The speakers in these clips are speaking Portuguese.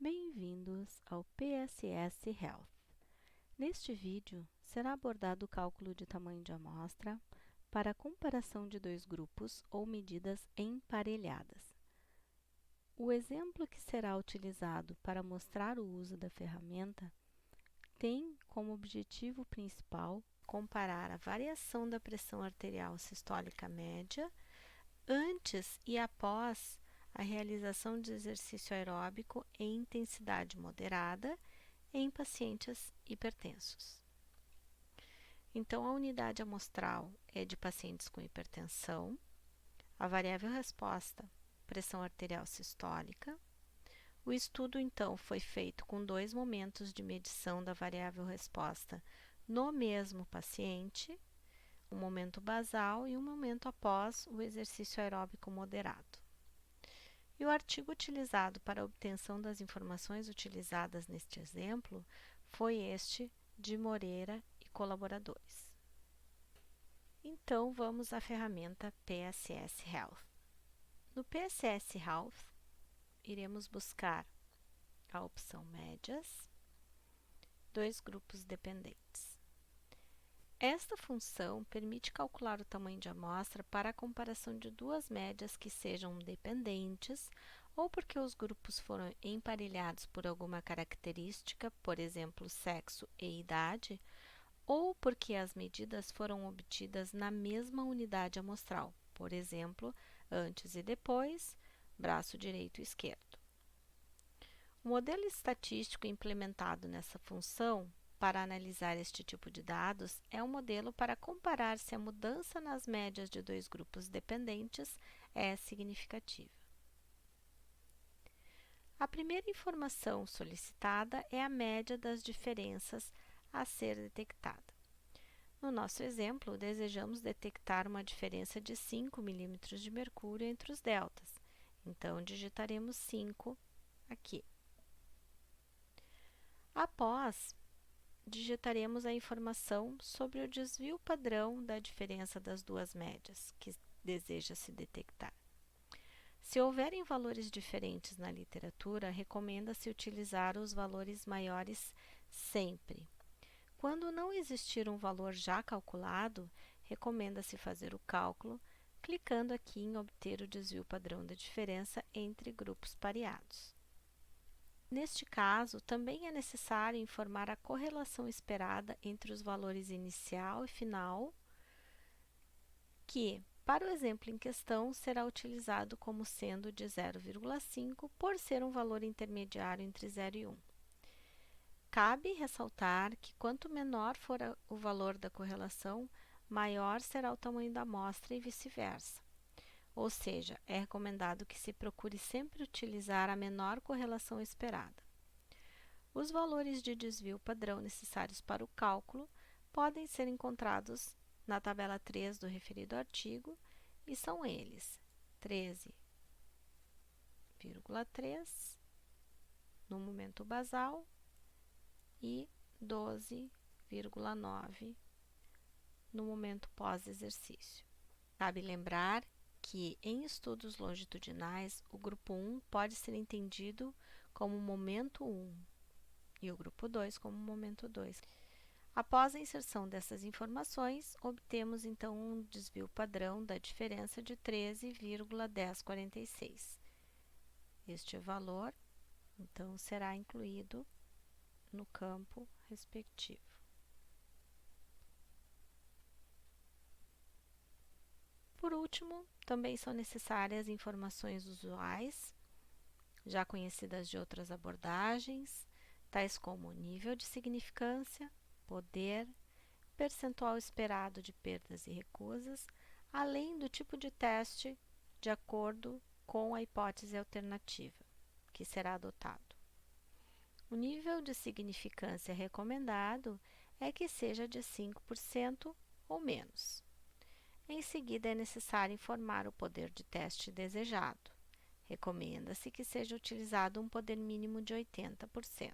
Bem-vindos ao PSS Health. Neste vídeo, será abordado o cálculo de tamanho de amostra para a comparação de dois grupos ou medidas emparelhadas. O exemplo que será utilizado para mostrar o uso da ferramenta tem como objetivo principal comparar a variação da pressão arterial sistólica média antes e após a realização de exercício aeróbico em intensidade moderada em pacientes hipertensos. Então, a unidade amostral é de pacientes com hipertensão, a variável resposta, pressão arterial sistólica. O estudo, então, foi feito com dois momentos de medição da variável resposta no mesmo paciente, um momento basal e um momento após o exercício aeróbico moderado. E o artigo utilizado para a obtenção das informações utilizadas neste exemplo foi este de Moreira e colaboradores. Então, vamos à ferramenta PSS Health. No PSS Health, iremos buscar a opção Médias, dois grupos dependentes. Esta função permite calcular o tamanho de amostra para a comparação de duas médias que sejam dependentes ou porque os grupos foram emparelhados por alguma característica, por exemplo, sexo e idade, ou porque as medidas foram obtidas na mesma unidade amostral, por exemplo, antes e depois, braço direito e esquerdo. O modelo estatístico implementado nessa função para analisar este tipo de dados é um modelo para comparar se a mudança nas médias de dois grupos dependentes é significativa. A primeira informação solicitada é a média das diferenças a ser detectada. No nosso exemplo, desejamos detectar uma diferença de 5 milímetros de mercúrio entre os deltas. Então, digitaremos 5 aqui. Após, digitaremos a informação sobre o desvio padrão da diferença das duas médias que deseja-se detectar. Se houverem valores diferentes na literatura, recomenda-se utilizar os valores maiores sempre. Quando não existir um valor já calculado, recomenda-se fazer o cálculo, clicando aqui em obter o desvio padrão da diferença entre grupos pareados. Neste caso, também é necessário informar a correlação esperada entre os valores inicial e final, que, para o exemplo em questão, será utilizado como sendo de 0,5 por ser um valor intermediário entre 0 e 1. Cabe ressaltar que quanto menor for o valor da correlação, maior será o tamanho da amostra e vice-versa. Ou seja, é recomendado que se procure sempre utilizar a menor correlação esperada. Os valores de desvio padrão necessários para o cálculo podem ser encontrados na tabela 3 do referido artigo e são eles: 13,3 no momento basal e 12,9 no momento pós-exercício. Cabe lembrar que, em estudos longitudinais, o grupo 1 pode ser entendido como momento 1 e o grupo 2 como momento 2. Após a inserção dessas informações, obtemos então um desvio padrão da diferença de 13,1046. Este valor, então, será incluído no campo respectivo. Por último, também são necessárias informações usuais, já conhecidas de outras abordagens, tais como nível de significância, poder, percentual esperado de perdas e recusas, além do tipo de teste de acordo com a hipótese alternativa que será adotado. O nível de significância recomendado é que seja de 5% ou menos. Em seguida, é necessário informar o poder de teste desejado. Recomenda-se que seja utilizado um poder mínimo de 80%.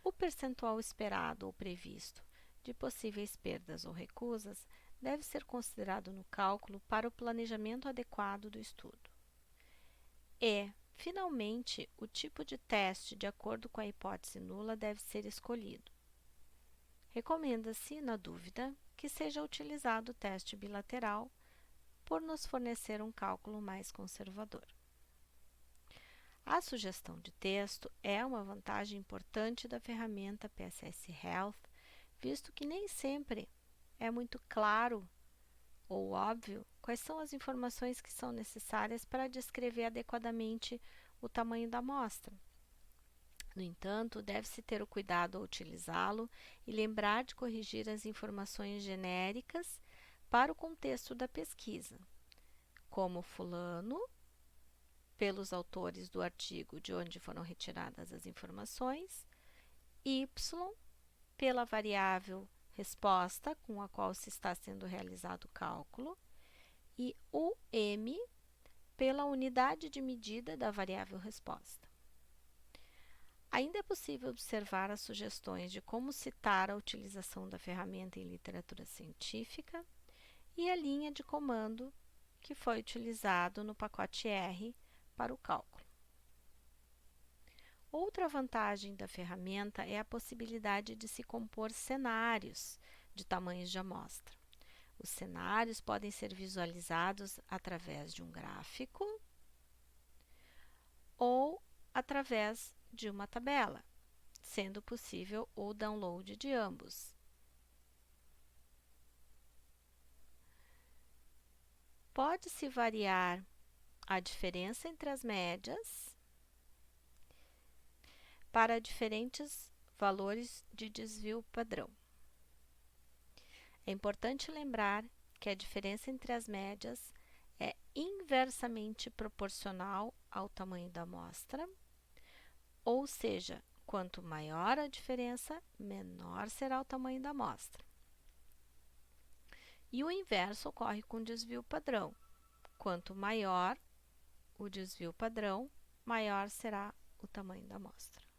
O percentual esperado ou previsto de possíveis perdas ou recusas deve ser considerado no cálculo para o planejamento adequado do estudo. É Finalmente, o tipo de teste de acordo com a hipótese nula deve ser escolhido. Recomenda-se, na dúvida, que seja utilizado o teste bilateral por nos fornecer um cálculo mais conservador. A sugestão de texto é uma vantagem importante da ferramenta PSS Health, visto que nem sempre é muito claro ou óbvio quais são as informações que são necessárias para descrever adequadamente o tamanho da amostra. No entanto, deve-se ter o cuidado ao utilizá-lo e lembrar de corrigir as informações genéricas para o contexto da pesquisa, como fulano, pelos autores do artigo de onde foram retiradas as informações, y, pela variável resposta com a qual se está sendo realizado o cálculo, e o m, pela unidade de medida da variável resposta. Ainda é possível observar as sugestões de como citar a utilização da ferramenta em literatura científica e a linha de comando que foi utilizado no pacote R para o cálculo. Outra vantagem da ferramenta é a possibilidade de se compor cenários de tamanhos de amostra. Os cenários podem ser visualizados através de um gráfico ou através de uma tabela, sendo possível o download de ambos. Pode-se variar a diferença entre as médias para diferentes valores de desvio padrão. É importante lembrar que a diferença entre as médias é inversamente proporcional ao tamanho da amostra, ou seja, quanto maior a diferença, menor será o tamanho da amostra. E o inverso ocorre com o desvio padrão. Quanto maior o desvio padrão, maior será o tamanho da amostra.